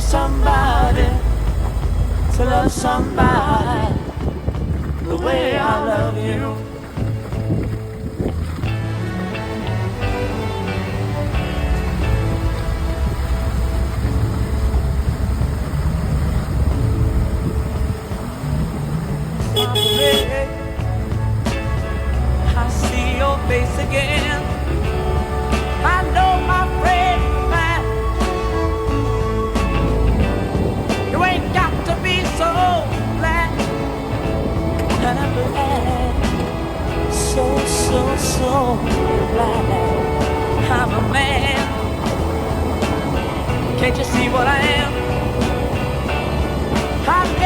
somebody, to love somebody the way I love you. I see your face again. I know my friend man. You ain't got to be so glad. I'm glad. So glad I'm a man. Can't you see what I am? I